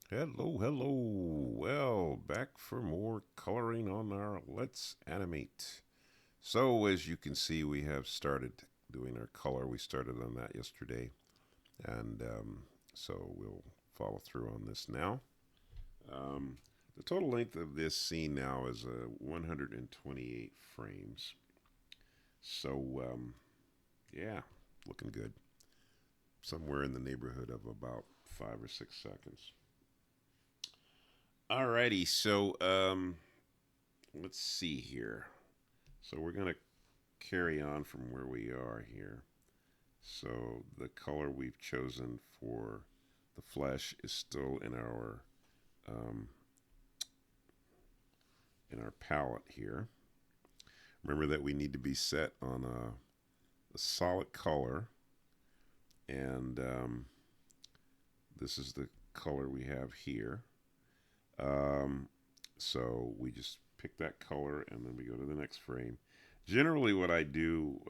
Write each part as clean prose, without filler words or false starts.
Hello, hello. Well, back for more coloring on our Let's Animate. So, as you can see, we have started doing our color. We started on that yesterday, and so we'll follow through on this now. Um, the total length of this scene now is 128 frames. So, yeah, looking good. Somewhere in the neighborhood of about 5 or 6 seconds. Alrighty, so let's see here. So we're going to carry on from where we are here. So the color we've chosen for the flesh is still um, in our palette here. Remember that we need to be set on a solid color, and this is the color we have here. Um, so we just pick that color, and then we go to the next frame. Generally, what I do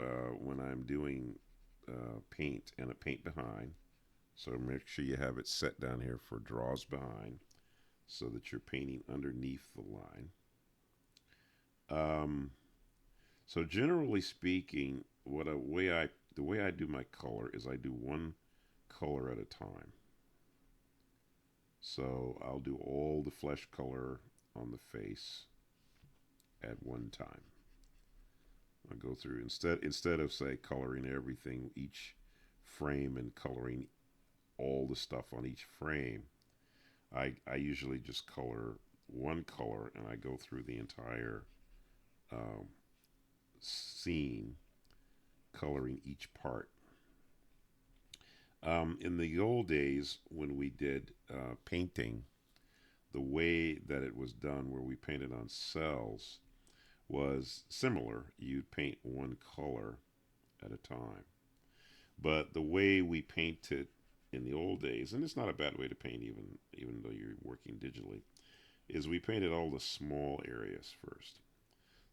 when I'm doing paint and a paint behind, so make sure you have it set down here for draws behind, so that you're painting underneath the line. Um, so generally speaking, the way I do my color is I do one color at a time. So I'll do all the flesh color on the face at one time. I go through instead of say coloring everything each frame and coloring all the stuff on each frame. I usually just color one color and I go through the entire um, scene coloring each part. In the old days when we did painting, the way that it was done, where we painted on cells, was similar. You'd paint one color at a time. But the way we painted in the old days, and it's not a bad way to paint, even though you're working digitally, is we painted all the small areas first.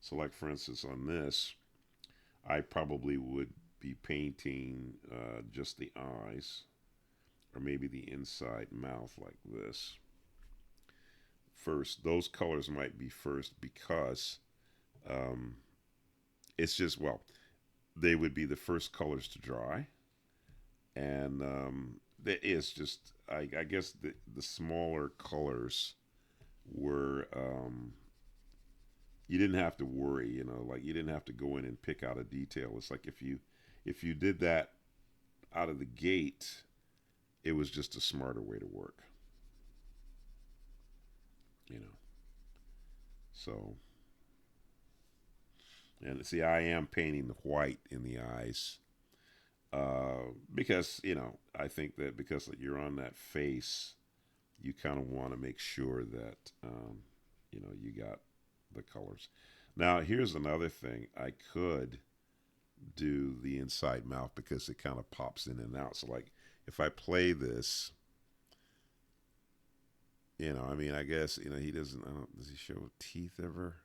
So, like for instance, on this, I probably would be painting just the eyes, or maybe the inside mouth, like this. First, those colors might be first because um, it's just they would be the first colors to dry, and it's just I guess the smaller colors were you didn't have to worry, like you didn't have to go in and pick out a detail. It's like if you did that out of the gate, it was just a smarter way to work, you know. So, and see, I am painting the white in the eyes because I think that because you're on that face, you kind of want to make sure that you got the colors. Now, here's another thing. I could do the inside mouth because it kind of pops in and out. So, like, if I play this, I mean, I guess he doesn't. I don't. Does he show teeth ever?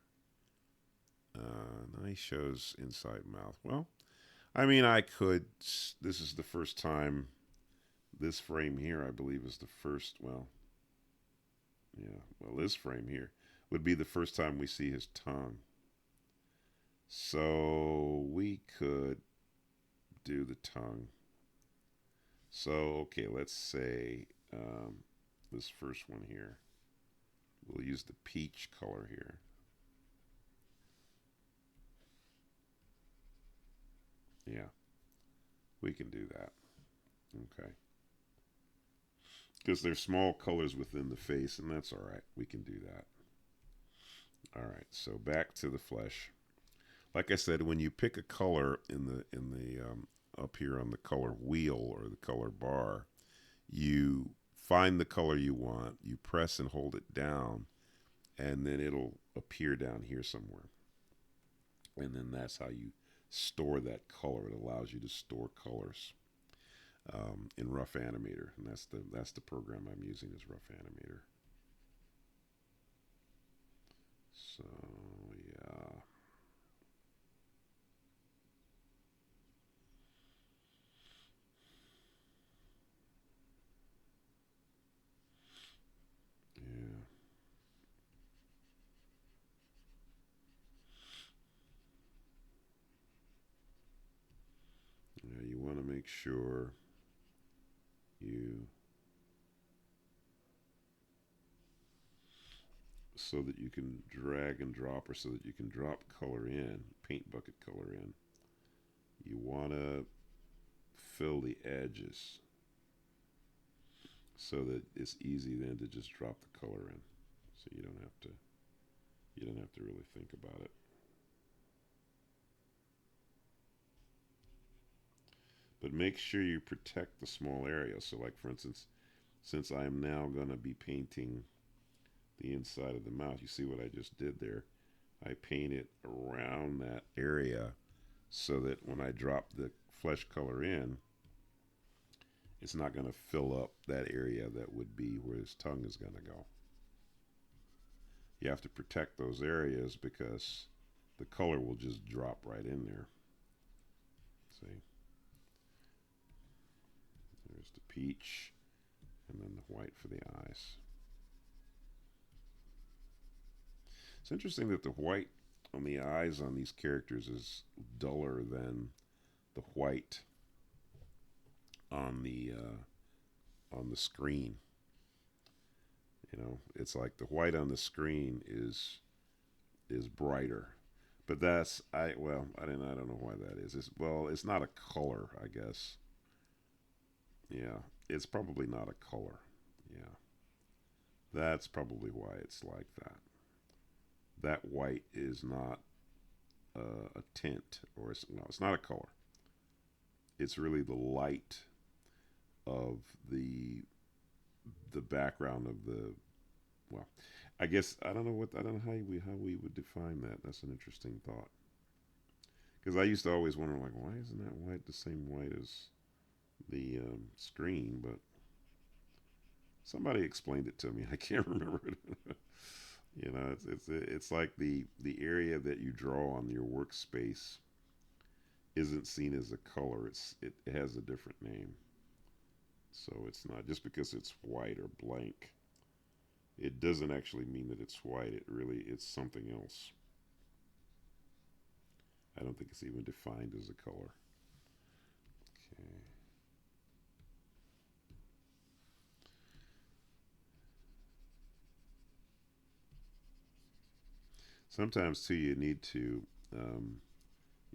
No, he shows inside mouth. Well, I mean, I could. This is the first time. This frame here, I believe, is the first. Well, yeah. Well, this frame here would be the first time we see his tongue. So we could do the tongue. So, okay, let's say this first one here. We'll use the peach color here. Yeah, we can do that. Okay. Because there's small colors within the face, and that's all right. We can do that. All right. So back to the flesh. Like I said, when you pick a color in the up here on the color wheel or the color bar, you find the color you want. You press and hold it down, and then it'll appear down here somewhere. And then that's how you store that color. It allows you to store colors in Rough Animator, and that's the program I'm using is Rough Animator. So yeah, make sure you, so that you can drag and drop, or so that you can drop color in, paint bucket color in, you want to fill the edges so that it's easy then to just drop the color in. So you don't have to really think about it. But make sure you protect the small area. So like for instance, since I'm now going to be painting the inside of the mouth, you see what I just did there? I painted around that area so that when I drop the flesh color in, it's not going to fill up that area that would be where his tongue is going to go. You have to protect those areas because the color will just drop right in there. See? There's the peach and then the white for the eyes. It's interesting that the white on the eyes on these characters is duller than the white on the screen. You know, it's like the white on the screen is brighter. But that's I don't know why that is. It's not a color, I guess. Yeah, it's probably not a color. Yeah, that's probably why it's like that. That white is not a tint, or no, it's not a color. It's really the light of the background of the, well, I guess I don't know how we would define that. That's an interesting thought. Because I used to always wonder, like, why isn't that white the same white as the screen? But somebody explained it to me. I can't remember it. You know, it's like the area that you draw on your workspace isn't seen as a color. It has a different name. So it's not just because it's white or blank. It doesn't actually mean that it's white. It's something else. I don't think it's even defined as a color. Okay. Sometimes too, you need to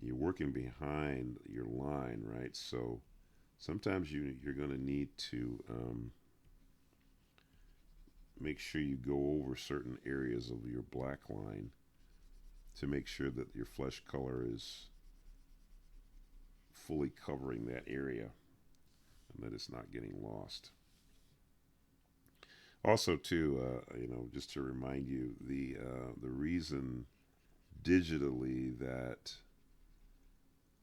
you're working behind your line, right? So sometimes you're going to need to make sure you go over certain areas of your black line to make sure that your flesh color is fully covering that area and that it's not getting lost. Also, too, just to remind you, the reason digitally that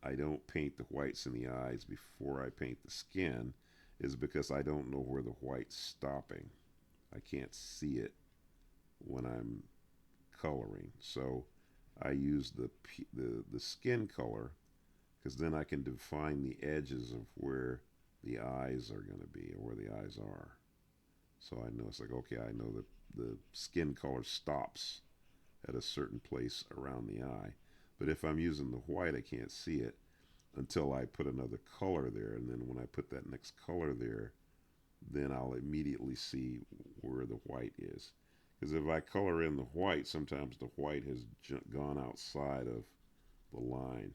I don't paint the whites in the eyes before I paint the skin is because I don't know where the white's stopping. I can't see it when I'm coloring. So I use the skin color because then I can define the edges of where the eyes are going to be or where the eyes are. So I know it's like, okay, I know that the skin color stops at a certain place around the eye. But if I'm using the white, I can't see it until I put another color there. And then when I put that next color there, then I'll immediately see where the white is. Because if I color in the white, sometimes the white has gone outside of the line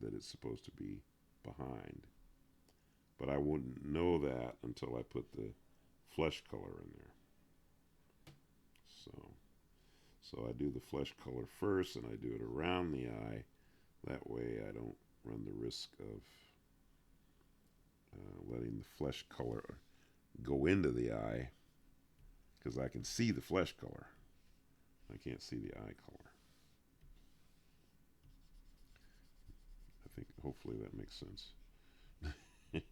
that it's supposed to be behind. But I wouldn't know that until I put the flesh color in there. So, so I do the flesh color first, and I do it around the eye. That way, I don't run the risk of letting the flesh color go into the eye, because I can see the flesh color. I can't see the eye color. I think hopefully that makes sense. If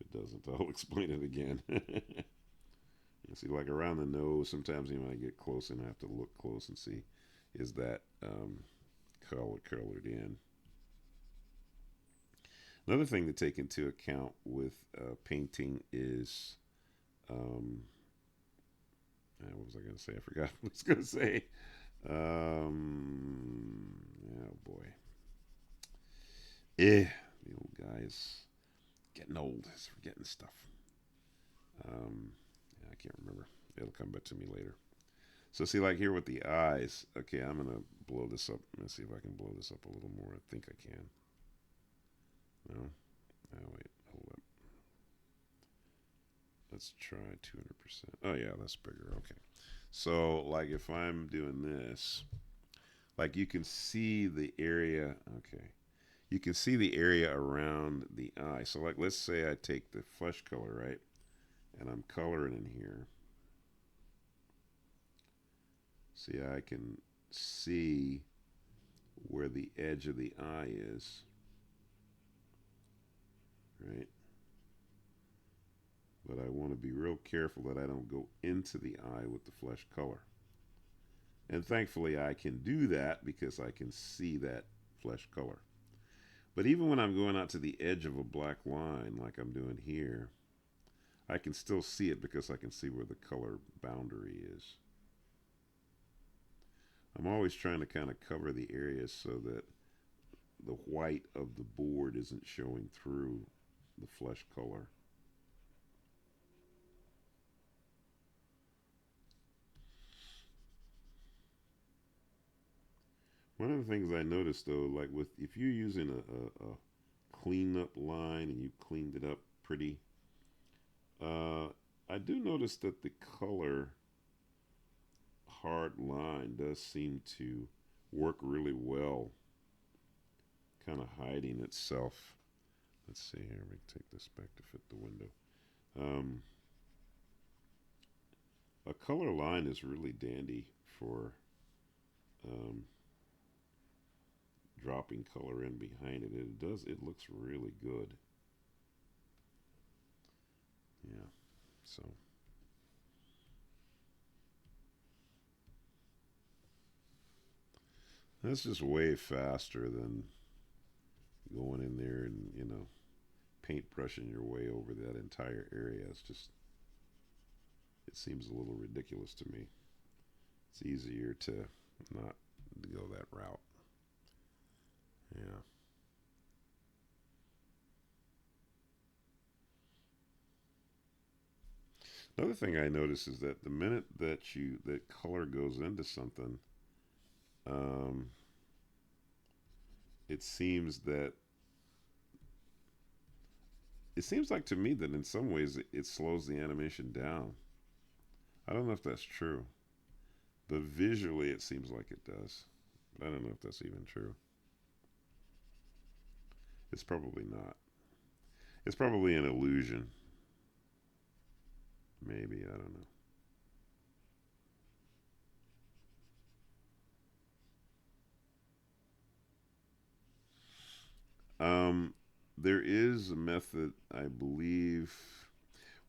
it doesn't, I'll explain it again. You see, like around the nose, sometimes when I get close and I have to look close and see, is that colored in. Another thing to take into account with painting is, what was I going to say? I forgot what I was going to say. Oh boy. The old guy is getting old. He's forgetting stuff. Yeah, I can't remember. It'll come back to me later. So see, like here with the eyes. Okay, I'm gonna blow this up. Let's see if I can blow this up a little more. I think I can. No. Oh wait, hold up. Let's try 200%. Oh yeah, that's bigger. Okay. So like if I'm doing this, like you can see the area. Okay. You can see the area around the eye. So like let's say I take the flesh color, right? And I'm coloring in here. See, I can see where the edge of the eye is, right? But I want to be real careful that I don't go into the eye with the flesh color. And thankfully I can do that because I can see that flesh color. But even when I'm going out to the edge of a black line like I'm doing here, I can still see it because I can see where the color boundary is. I'm always trying to kind of cover the areas so that the white of the board isn't showing through the flesh color. One of the things I noticed though, like with if you're using a cleanup line and you cleaned it up pretty, uh, I do notice that the color hard line does seem to work really well, kind of hiding itself. Let's see here. Let me take this back to fit the window. Um, a color line is really dandy for um, dropping color in behind it. It does. It looks really good. Yeah. So that's just way faster than going in there and paintbrushing your way over that entire area. It's just it seems a little ridiculous to me. It's easier to not go that route. Yeah. Another thing I notice is that the minute that color goes into something, um, it seems that it seems like to me that in some ways it slows the animation down. I don't know if that's true, but visually it seems like it does. But I don't know if that's even true. It's probably not. It's probably an illusion. Maybe I don't know. There is a method, I believe.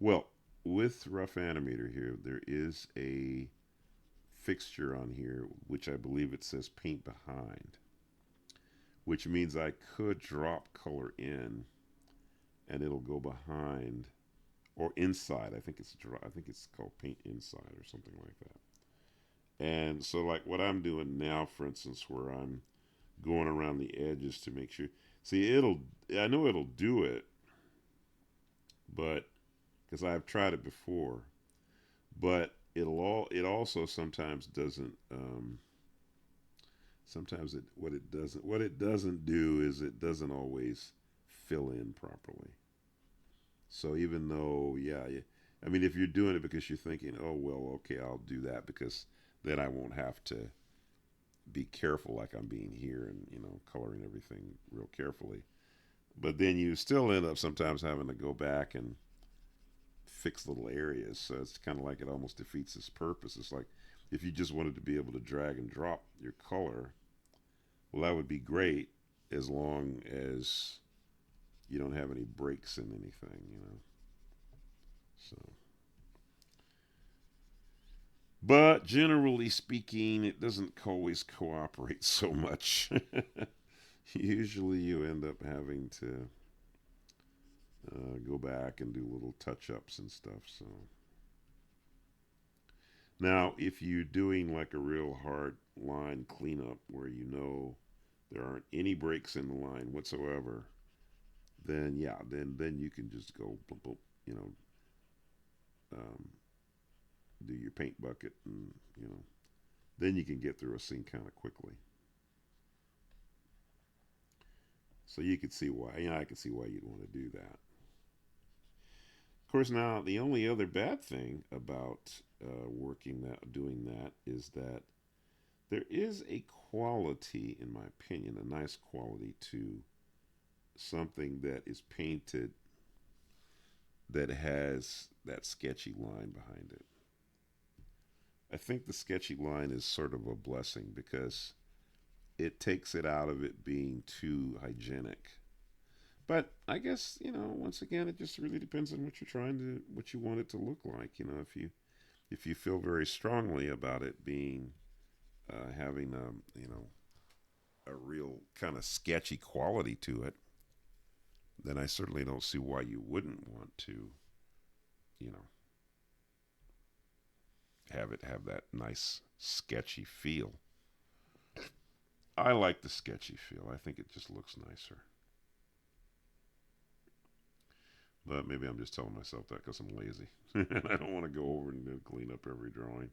Well, with Rough Animator here, there is a fixture on here which I believe it says paint behind, which means I could drop color in and it'll go behind or inside. I think it's called paint inside or something like that. And so like what I'm doing now, for instance, where I'm going around the edges to make sure. See, I know it'll do it, but because I've tried it before, but it also sometimes doesn't. Sometimes what it doesn't do is it doesn't always fill in properly. So even though I mean if you're doing it because you're thinking, oh well, okay, I'll do that because then I won't have to be careful like I'm being here and coloring everything real carefully. But then you still end up sometimes having to go back and fix little areas. So it's kind of like it almost defeats its purpose. It's like if you just wanted to be able to drag and drop your color, well, that would be great as long as you don't have any breaks in anything. So, but generally speaking, it doesn't always cooperate so much. Usually, you end up having to go back and do little touch ups and stuff. So, now if you're doing like a real hard line cleanup where there aren't any breaks in the line whatsoever, then yeah, then you can just go boom, boom, you know, um, do your paint bucket, and you know, then you can get through a scene kind of quickly. So you could see why, you know, I could see why you'd want to do that. Of course, now the only other bad thing about working that, doing that, is that there is a quality, in my opinion, a nice quality to something that is painted that has that sketchy line behind it. I think the sketchy line is sort of a blessing because it takes it out of it being too hygienic. But I guess, you know, once again, it just really depends on what you're trying to, what you want it to look like. You know, if you feel very strongly about it being having a, you know, a real kind of sketchy quality to it, then I certainly don't see why you wouldn't want to, you know, have it have that nice sketchy feel. I like the sketchy feel. I think it just looks nicer. But maybe I'm just telling myself that because I'm lazy and I don't want to go over and clean up every drawing.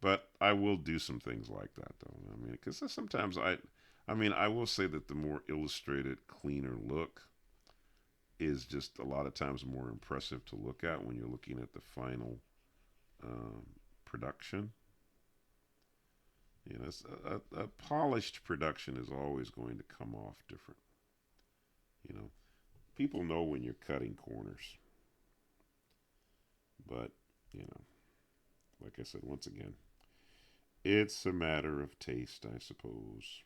But I will do some things like that, though. I mean, because sometimes I mean, I will say that the more illustrated, cleaner look is just a lot of times more impressive to look at when you're looking at the final um, production. You know, a polished production is always going to come off different. You know, people know when you're cutting corners, but you know, like I said, once again, it's a matter of taste, I suppose.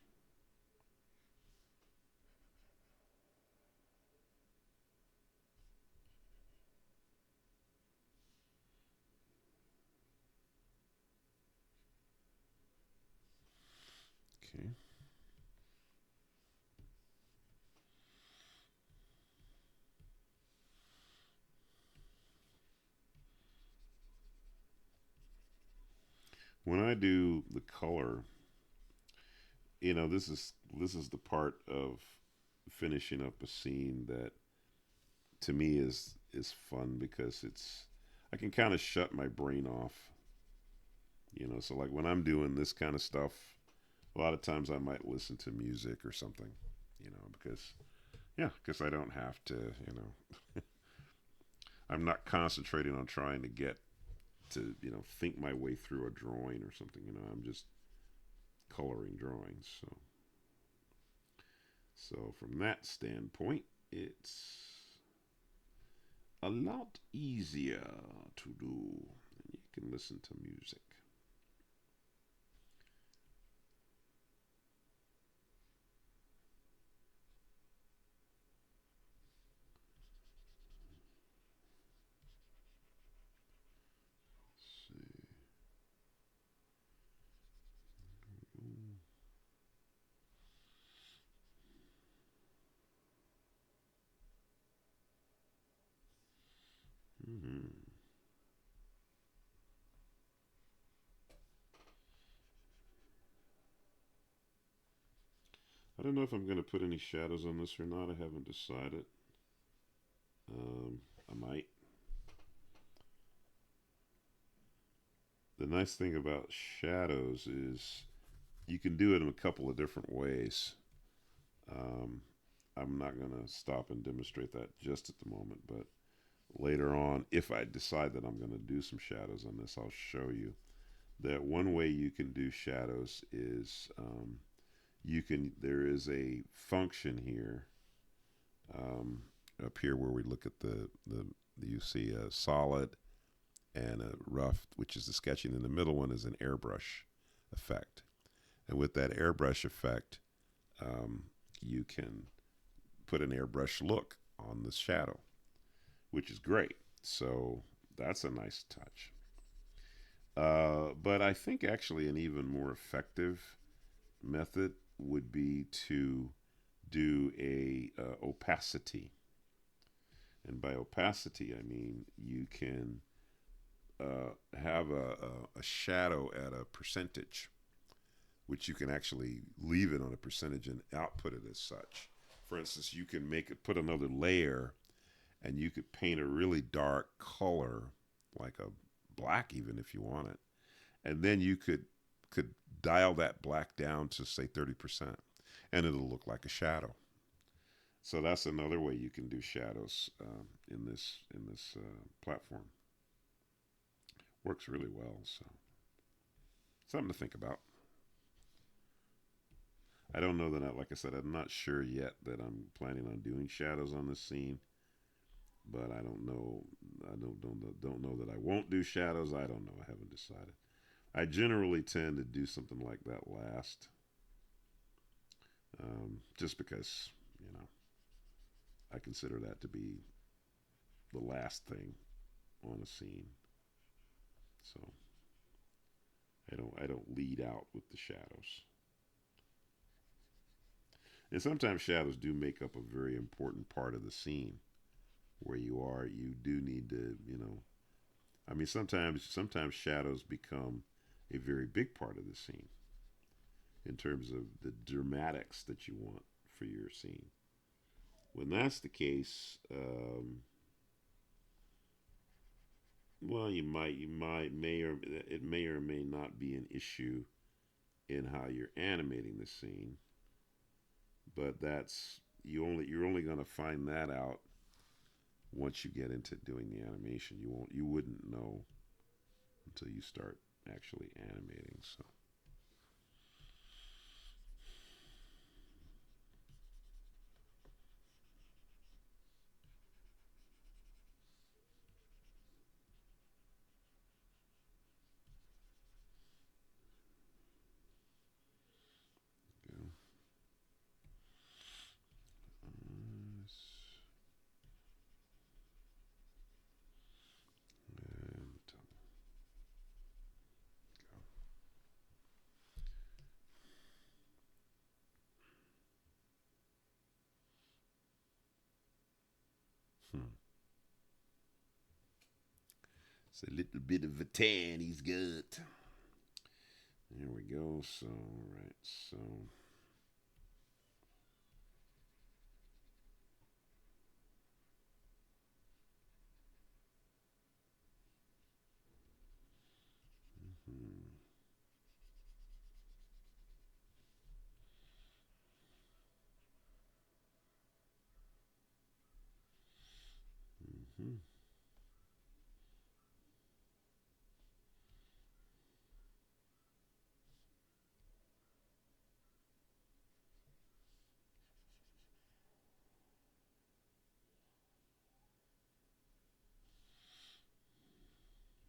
Okay. When I do the color, you know, this is the part of finishing up a scene that to me is fun because it's I can kind of shut my brain off. You know, so like when I'm doing this kind of stuff, a lot of times I might listen to music or something. You know, because yeah, because I don't have to. You know, I'm not concentrating on trying to get to think my way through a drawing or something. You know, I'm just coloring drawings. So from that standpoint, it's a lot easier to do. And you can listen to music. Let's see. Mm-hmm. I don't know if I'm going to put any shadows on this or not. I haven't decided. I might. The nice thing about shadows is you can do it in a couple of different ways. Um, I'm not going to stop and demonstrate that just at the moment, but later on, if I decide that I'm going to do some shadows on this, I'll show you that one way you can do shadows is there is a function here um, up here where we look at the you see a solid and a rough, which is the sketching, and the middle one is an airbrush effect. And with that airbrush effect, um, you can put an airbrush look on the shadow, which is great. So that's a nice touch. But I think actually an even more effective method would be to do a opacity, and by opacity I mean you can have a shadow at a percentage, which you can actually leave it on a percentage and output it as such. For instance, you can make it put another layer, and you could paint a really dark color, like a black even if you want it, and then you could dial that black down to say 30%, and it'll look like a shadow. So that's another way you can do shadows in this platform. Works really well. So something to think about. I don't know that like I said, I'm not sure yet that I'm planning on doing shadows on this scene, but I don't know. I don't know that I won't do shadows. I don't know. I haven't decided. I generally tend to do something like that last, just because you know I consider that to be the last thing on a scene. So I don't lead out with the shadows. And sometimes shadows do make up a very important part of the scene where you are. You do need to, I mean, sometimes shadows become a very big part of the scene in terms of the dramatics that you want for your scene. When that's the case, well, may or may not be an issue in how you're animating the scene, but you're only going to find that out once you get into doing the animation. You wouldn't know until you start actually animating. So yeah. Uh, and hmm. It's a little bit of a tan he's got. There we go. So, all right. So, hmm. Hmm.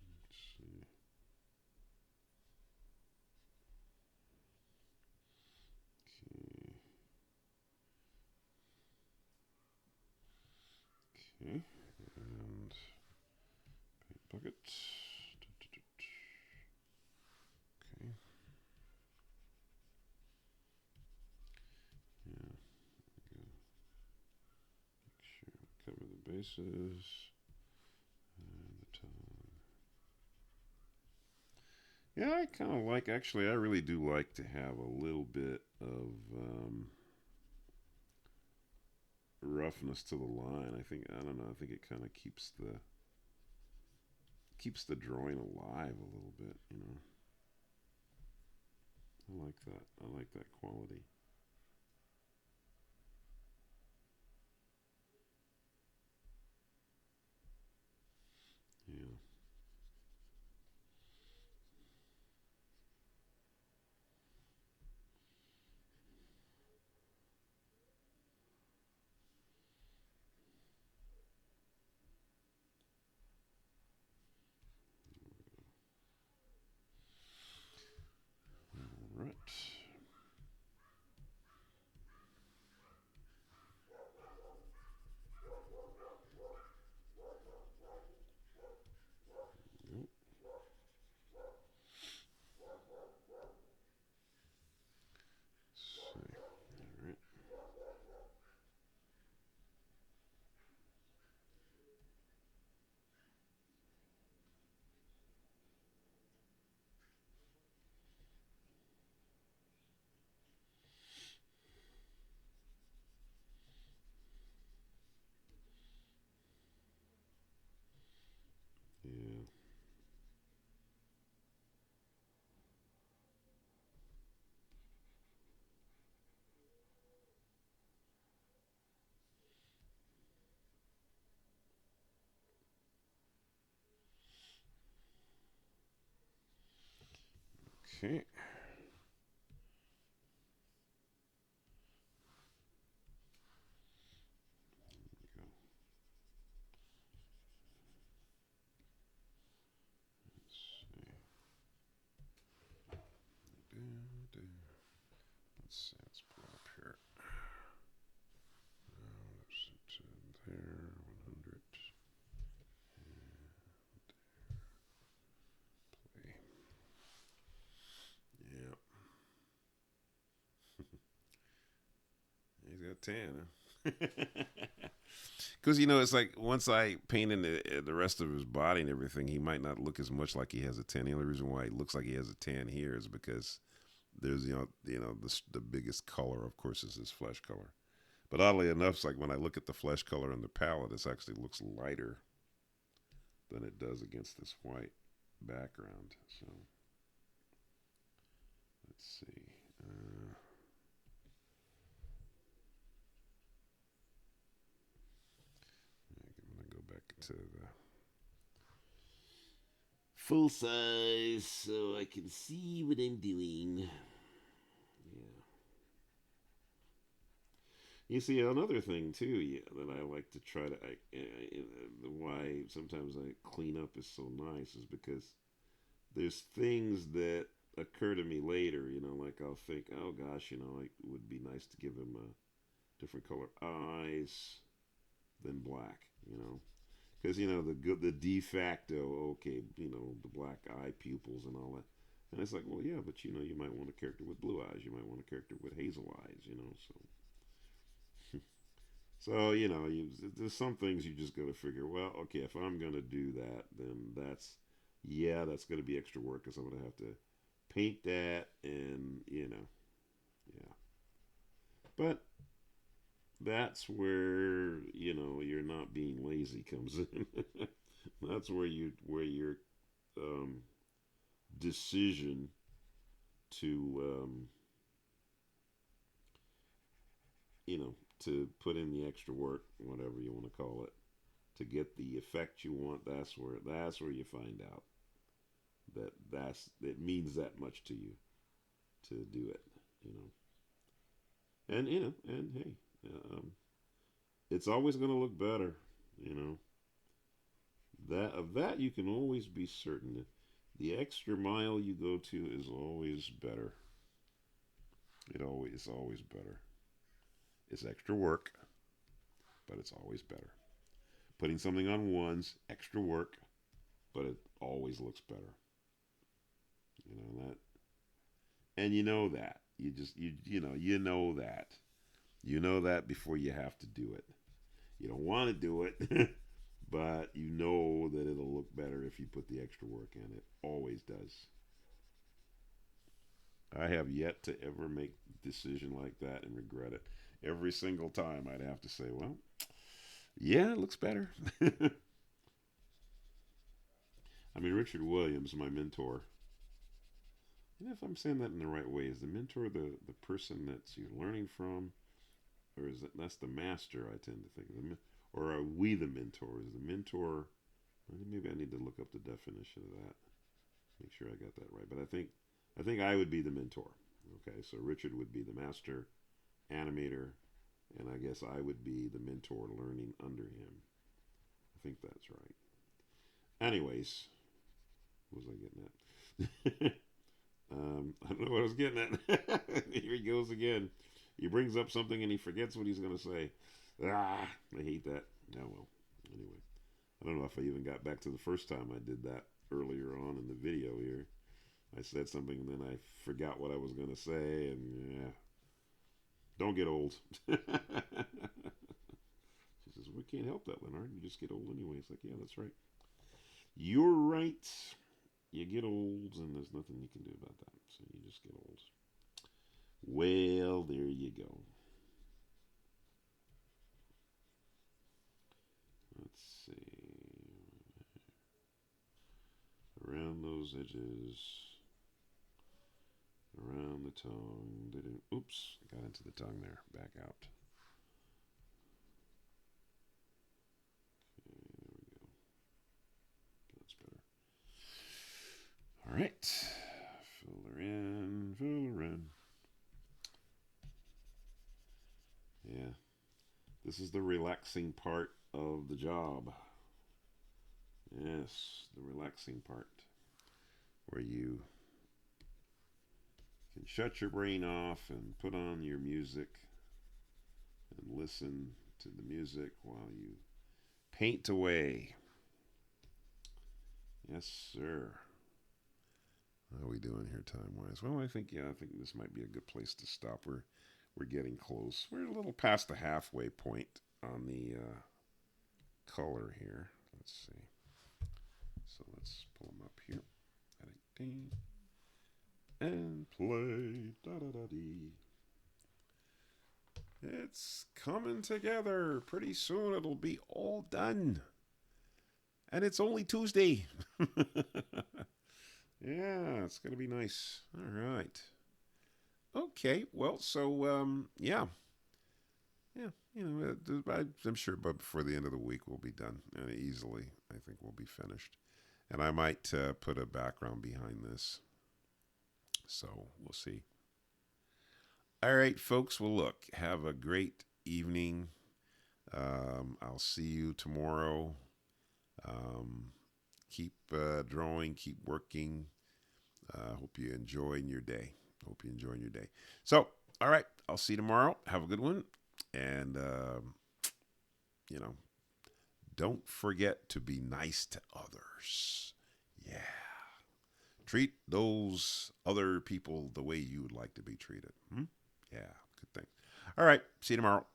Let's see. Okay. And paint bucket. Okay. Yeah. Good. Make sure we cover the bases and the top. Yeah, I kind of like. Actually, I really do like to have a little bit of roughness to the line. I think I don't know. I think it kind of keeps the drawing alive a little bit. I like that. I like that quality. Yeah. All right. Okay. Let's see. Let's pull up here. There, 100. Play. Yep. He's got 10. Because it's like once I paint in the rest of his body and everything, he might not look as much like he has a tan. The only reason why he looks like he has a tan here is because there's the biggest color, of course, is his flesh color. But oddly enough, it's like when I look at the flesh color in the palette, it actually looks lighter than it does against this white background. So let's see. I'm gonna go back to the full size so I can see what I'm doing. Yeah. You see, another thing too, yeah, that I like to try to, why sometimes I clean up is so nice is because there's things that occur to me later. Like I'll think, oh gosh, it would be nice to give him a different color eyes than black. Because the de facto, okay, the black eye pupils and all that. And it's like, well, yeah, but you might want a character with blue eyes. You might want a character with hazel eyes. So there's some things you just got to figure. Well, okay, if I'm gonna do that, then that's gonna be extra work because I'm gonna have to paint that, and yeah. But that's where you're not being lazy comes in. That's where your um, decision to to put in the extra work, whatever you want to call it, to get the effect you want. That's where you find out that it means that much to you to do it. You and hey, it's always going to look better. You know that you can always be certain. The extra mile you go to is always better. It's always better. It's extra work, but it's always better. Putting something on one's extra work, but it always looks better. That, and you know that. You know that. You know that before you have to do it. You don't want to do it, but you know that it'll look better if you put the extra work in. It always does. I have yet to ever make a decision like that and regret it. Every single time I'd have to say, well, yeah, it looks better. I mean, Richard Williams, my mentor, and if I'm saying that in the right way, is the mentor the person that you're learning from, or is that's the master? I tend to think, or are we the mentor? Is the mentor? Maybe I need to look up the definition of that. Make sure I got that right. But I think I would be the mentor. Okay, so Richard would be the master animator, and I guess I would be the mentor learning under him. I think that's right. Anyways, what was I getting at? I don't know what I was getting at. Here he goes again. He brings up something and he forgets what he's going to say. Ah, I hate that. Oh well. Anyway, I don't know if I even got back to the first time I did that earlier on in the video here. I said something and then I forgot what I was going to say, and yeah, don't get old. She says, "We can't help that, Leonard. You just get old anyway." It's like, yeah, that's right. You're right. You get old, and there's nothing you can do about that. So you just get old. Well, there you go. Let's see. Around those edges. Around the tongue. Oops, I got into the tongue there. Back out. Okay, there we go. That's better. All right. Fill her in. This is the relaxing part of the job. Yes, the relaxing part where you can shut your brain off and put on your music and listen to the music while you paint away. Yes, sir. How are we doing here time wise? Well, I think this might be a good place to stop. We're getting close. We're a little past the halfway point on the color here. Let's see. So let's pull them up here. And play. Da da da dee. It's coming together. Pretty soon it'll be all done. And it's only Tuesday. Yeah, it's going to be nice. All right. Okay. Well, so, yeah. Yeah, I'm sure, but before the end of the week, we'll be done easily. I think we'll be finished. And I might put a background behind this. So we'll see. All right, folks. Well, look, have a great evening. I'll see you tomorrow. Keep drawing, keep working. Hope you enjoying your day. Hope you enjoying your day. So, all right, I'll see you tomorrow. Have a good one, and you know, don't forget to be nice to others. Yeah, treat those other people the way you would like to be treated. Hmm? Yeah, good thing. All right, see you tomorrow.